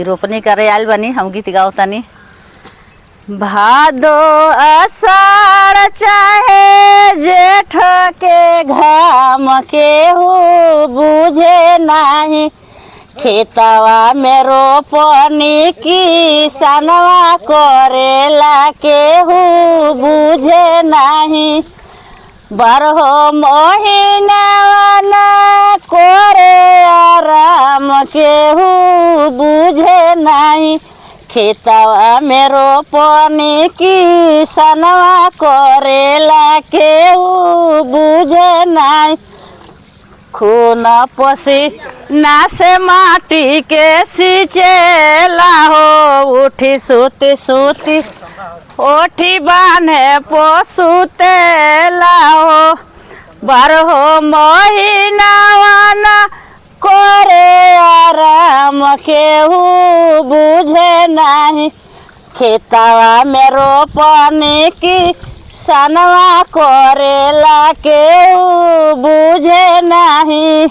रोपनी करे आयल बनी हम गीत गाओ तनी। भादो आषाढ़ चाहे जेठ के घाम केहू बुझे नाही, खेतवा में रोपनी किसनवा करेला केहू बुझे नाही। बारहो महीनावा ना करे आराम केहू बुझे नाही, खेतवा में रोपनी किसनवा करेला केहू बुझे नाही। खून पसीना से माटी के सींचेला हो, उठी सूती सूती ओठी बांधे पोसुतेला हो। बारहो महीनावा ना करे आराम केहू बुझे नाही, खेतवा में रोपनी किसनवा करेला केहू बुझे नाही।